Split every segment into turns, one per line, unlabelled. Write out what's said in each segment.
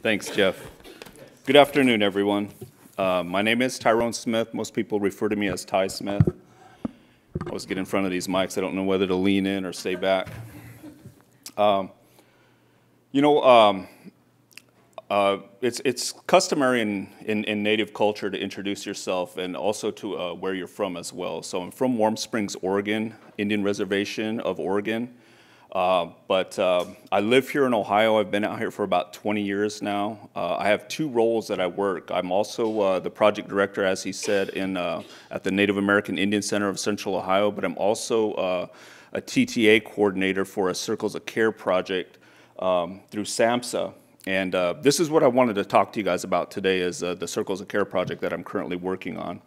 Thanks, Jeff. Good afternoon, everyone. My name is Tyrone Smith. Most people refer to me as Ty Smith. I always get in front of these mics. I don't know whether to lean in or stay back. It's customary in Native culture to introduce yourself and also to where you're from as well. So I'm from Warm Springs, Oregon, Indian Reservation of Oregon. But I live here in Ohio. I've been out here for about 20 years now. I have two roles that I work. I'm also the project director, as he said, at the Native American Indian Center of Central Ohio, but I'm also a TTA coordinator for a Circles of Care project through SAMHSA. And this is what I wanted to talk to you guys about today is the Circles of Care project that I'm currently working on.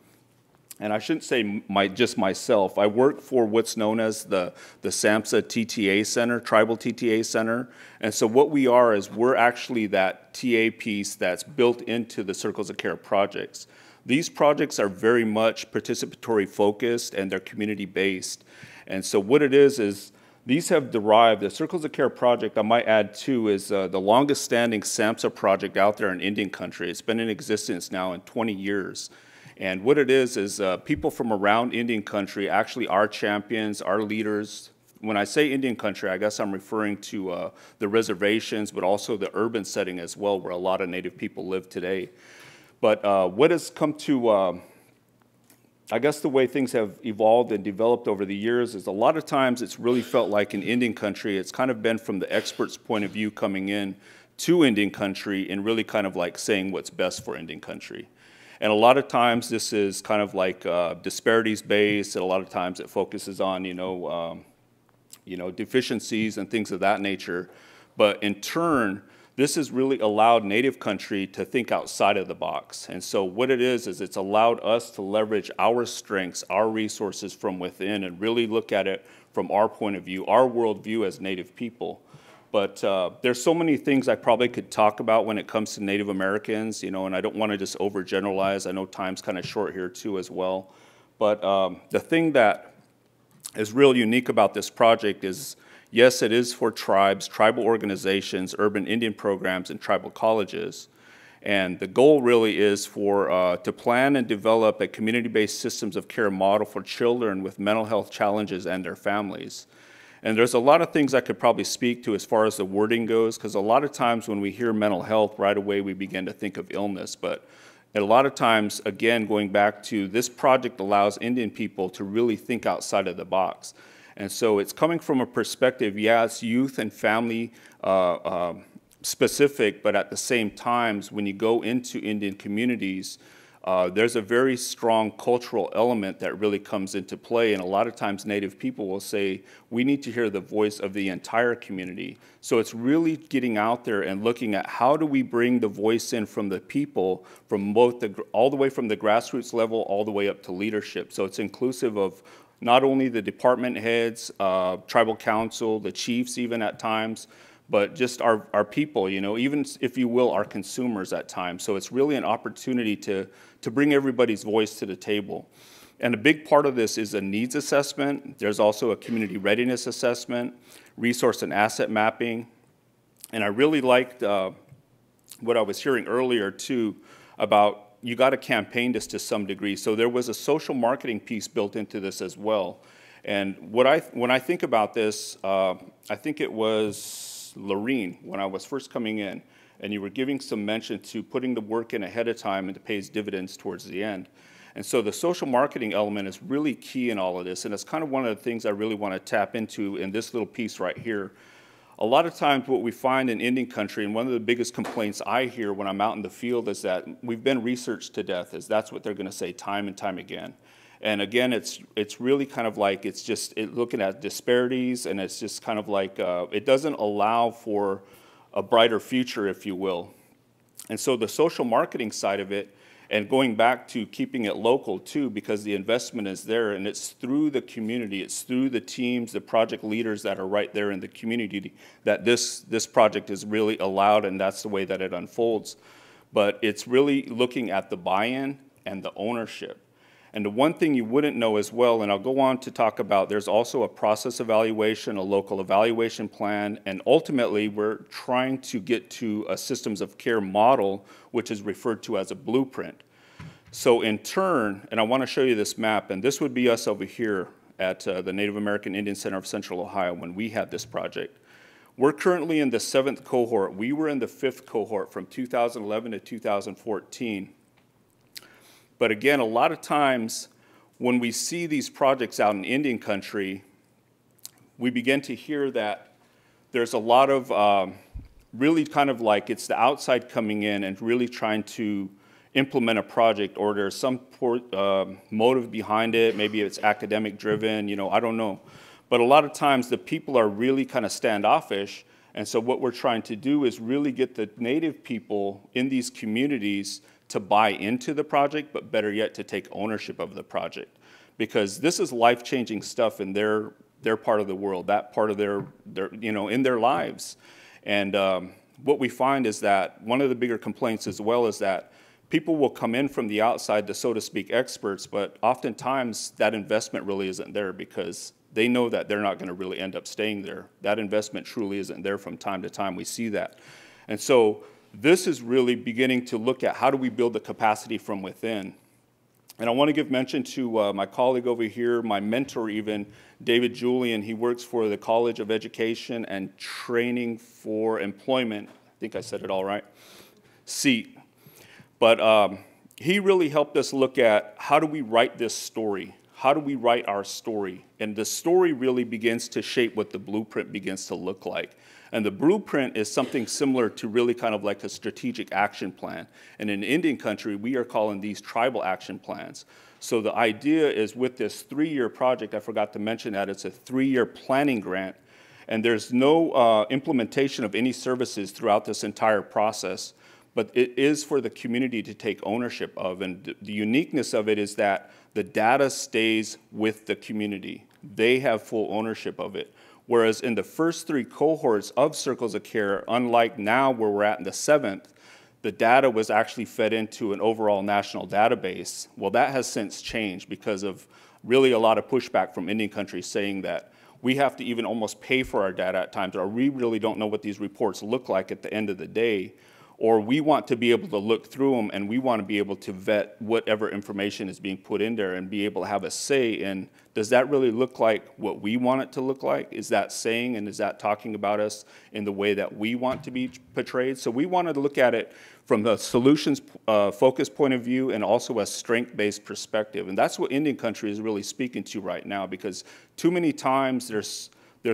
And I shouldn't say just myself. I work for what's known as the SAMHSA TTA Center, Tribal TTA Center. And so what we are is we're actually that TA piece that's built into the Circles of Care projects. These projects are very much participatory focused and they're community based. And so what it is these have derived, the Circles of Care project, I might add too, is the longest standing SAMHSA project out there in Indian country. It's been in existence now in 20 years. And what it is people from around Indian country, actually our champions, our leaders. When I say Indian country, I guess I'm referring to the reservations, but also the urban setting as well, where a lot of Native people live today. But what has come to, I guess the way things have evolved and developed over the years is a lot of times it's really felt like in Indian country, it's kind of been from the expert's point of view coming in to Indian country and really kind of like saying what's best for Indian country. And a lot of times this is kind of like disparities based, and a lot of times it focuses on, deficiencies and things of that nature. But in turn, this has really allowed Native country to think outside of the box. And so what it is it's allowed us to leverage our strengths, our resources from within, and really look at it from our point of view, our worldview as Native people. But there's so many things I probably could talk about when it comes to Native Americans, and I don't want to just overgeneralize. I know time's kind of short here too as well. But the thing that is real unique about this project is, yes, it is for tribes, tribal organizations, urban Indian programs, and tribal colleges. And the goal really is to plan and develop a community-based systems of care model for children with mental health challenges and their families. And there's a lot of things I could probably speak to as far as the wording goes, because a lot of times when we hear mental health, right away we begin to think of illness. But a lot of times, again, going back to this project allows Indian people to really think outside of the box. And so it's coming from a perspective, yeah, it's youth and family specific, but at the same time, when you go into Indian communities, there's a very strong cultural element that really comes into play, and a lot of times Native people will say, we need to hear the voice of the entire community. So it's really getting out there and looking at how do we bring the voice in from the people, from both all the way from the grassroots level all the way up to leadership. So it's inclusive of not only the department heads, tribal council, the chiefs even at times, but just our people, even if you will, our consumers at times. So it's really an opportunity to bring everybody's voice to the table. And a big part of this is a needs assessment. There's also a community readiness assessment, resource and asset mapping. And I really liked what I was hearing earlier too about you got to campaign this to some degree. So there was a social marketing piece built into this as well. And when I think about this, I think it was Lorene, when I was first coming in, and you were giving some mention to putting the work in ahead of time and it pays dividends towards the end. And so the social marketing element is really key in all of this, and it's kind of one of the things I really want to tap into in this little piece right here. A lot of times what we find in Indian country, and one of the biggest complaints I hear when I'm out in the field is that we've been researched to death, is that's what they're going to say time and time again. And again, it's really kind of like looking at disparities, and it's just kind of like it doesn't allow for a brighter future, if you will. And so the social marketing side of it, and going back to keeping it local too, because the investment is there, and it's through the community, it's through the teams, the project leaders that are right there in the community that this project is really allowed, and that's the way that it unfolds. But it's really looking at the buy-in and the ownership. And the one thing you wouldn't know as well, and I'll go on to talk about, there's also a process evaluation, a local evaluation plan, and ultimately we're trying to get to a systems of care model, which is referred to as a blueprint. So in turn, and I want to show you this map, and this would be us over here at the Native American Indian Center of Central Ohio when we had this project. We're currently in the 7th cohort. We were in the 5th cohort from 2011 to 2014. But again, a lot of times when we see these projects out in Indian country, we begin to hear that there's a lot of really kind of like it's the outside coming in and really trying to implement a project, or there's some motive behind it. Maybe it's academic driven, you know, I don't know. But a lot of times the people are really kind of standoffish. And so what we're trying to do is really get the Native people in these communities to buy into the project, but better yet, to take ownership of the project. Because this is life-changing stuff in their part of the world, that part of their you know, in their lives. And what we find is that one of the bigger complaints as well is that people will come in from the outside, the so to speak experts, but oftentimes that investment really isn't there because they know that they're not going to really end up staying there. That investment truly isn't there from time to time. We see that. And so this is really beginning to look at how do we build the capacity from within. And I want to give mention to my colleague over here, my mentor even, David Julian. He works for the College of Education and Training for Employment. I think I said it all right. SEAT. But he really helped us look at how do we write this story? How do we write our story? And the story really begins to shape what the blueprint begins to look like. And the blueprint is something similar to really kind of like a strategic action plan. And in Indian country, we are calling these tribal action plans. So the idea is with this 3-year project, I forgot to mention that it's a 3-year planning grant, and there's no implementation of any services throughout this entire process, but it is for the community to take ownership of. And the uniqueness of it is that the data stays with the community. They have full ownership of it. Whereas in the first 3 cohorts of Circles of Care, unlike now where we're at in the 7th, the data was actually fed into an overall national database. Well, that has since changed because of really a lot of pushback from Indian countries saying that we have to even almost pay for our data at times, or we really don't know what these reports look like at the end of the day, or we want to be able to look through them and we want to be able to vet whatever information is being put in there and be able to have a say in, does that really look like what we want it to look like? Is that saying and is that talking about us in the way that we want to be portrayed? So we wanted to look at it from the solutions focus point of view and also a strength-based perspective. And that's what Indian country is really speaking to right now, because too many times there's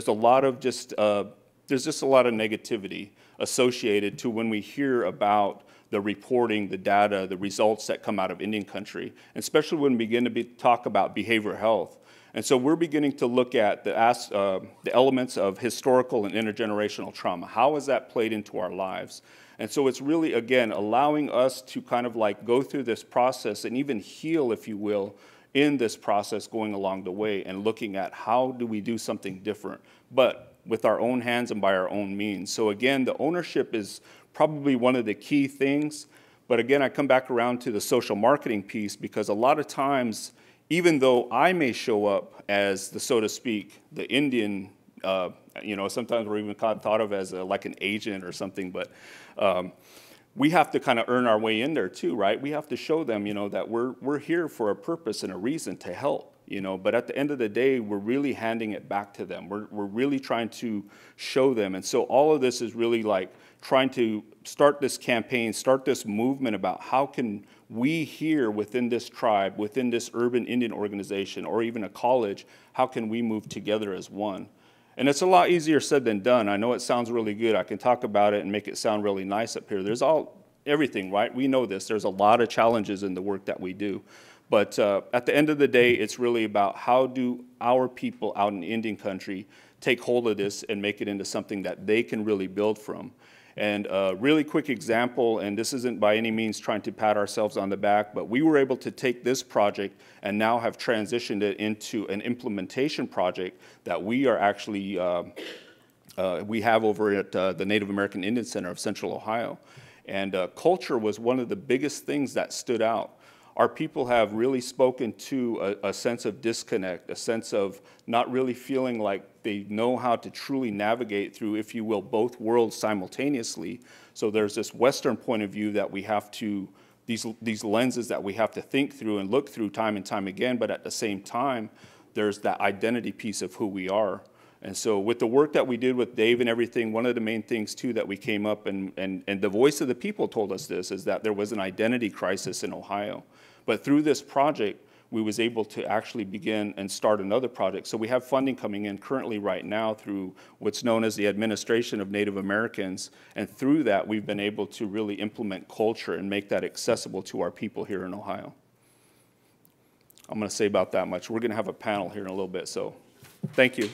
a lot of there's just a lot of negativity associated to when we hear about the reporting, the data, the results that come out of Indian country, especially when we begin to talk about behavioral health. And so we're beginning to look at the elements of historical and intergenerational trauma. How has that played into our lives? And so it's really, again, allowing us to kind of like go through this process and even heal, if you will, in this process going along the way and looking at how do we do something different, but with our own hands and by our own means. So again, the ownership is probably one of the key things. But again, I come back around to the social marketing piece, because a lot of times, even though I may show up as the, so to speak, the Indian, you know, sometimes we're even thought of as like an agent or something, but we have to kind of earn our way in there too, right? We have to show them, you know, that we're here for a purpose and a reason to help. You know, but at the end of the day, we're really handing it back to them. We're really trying to show them. And so all of this is really like trying to start this campaign, start this movement about how can we here within this tribe, within this urban Indian organization, or even a college, how can we move together as one? And it's a lot easier said than done. I know it sounds really good. I can talk about it and make it sound really nice up here. There's everything, right? We know this. There's a lot of challenges in the work that we do. But at the end of the day, it's really about how do our people out in Indian country take hold of this and make it into something that they can really build from. And a really quick example, and this isn't by any means trying to pat ourselves on the back, but we were able to take this project and now have transitioned it into an implementation project that we are actually, we have over at the Native American Indian Center of Central Ohio. And culture was one of the biggest things that stood out. our people have really spoken to a sense of disconnect, a sense of not really feeling like they know how to truly navigate through, if you will, both worlds simultaneously. So there's this Western point of view that we have to, these lenses that we have to think through and look through time and time again, but at the same time, there's that identity piece of who we are. And so with the work that we did with Dave and everything, one of the main things too that we came up, and the voice of the people told us this, is that there was an identity crisis in Ohio. But through this project, we was able to actually begin and start another project. So we have funding coming in currently right now through what's known as the Administration of Native Americans. And through that, we've been able to really implement culture and make that accessible to our people here in Ohio. I'm going to say about that much. We're going to have a panel here in a little bit, so thank you.